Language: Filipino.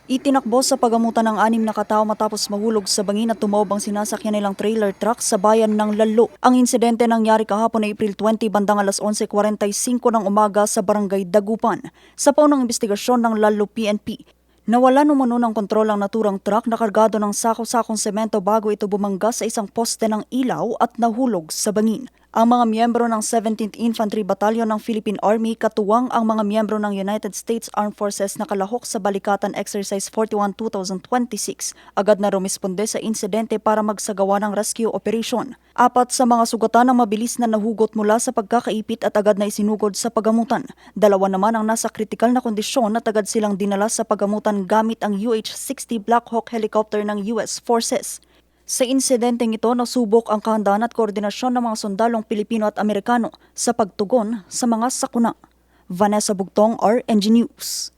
Itinakbo sa pagamutan ng 6 na katao matapos mahulog sa bangin at tumaob ang sinasakyan nilang trailer truck sa bayan ng Lalo. Ang insidente nangyari kahapon na April 20 bandang alas 11:45 ng umaga sa barangay Dagupan. Sa paunang investigasyon ng Lalo PNP, nawala umano ng kontrol ang naturang truck na kargado ng sako-sakong semento bago ito bumangga sa isang poste ng ilaw at nahulog sa bangin. Ang mga miyembro ng 17th Infantry Battalion ng Philippine Army katuwang ang mga miyembro ng United States Armed Forces na kalahok sa Balikatan Exercise 41-2026 agad na rumisponde sa insidente para magsagawa ng rescue operation. 4 sa mga sugatan ang mabilis na nahugot mula sa pagkakaipit at agad na isinugod sa pagamutan. 2 naman ang nasa kritikal na kondisyon at agad silang dinala sa pagamutan gamit ang UH-60 Black Hawk helicopter ng US Forces. Sa insidenteng ito, nasubok ang kahandaan at koordinasyon ng mga sundalong Pilipino at Amerikano sa pagtugon sa mga sakuna. Vanessa Bugtong, RNG News.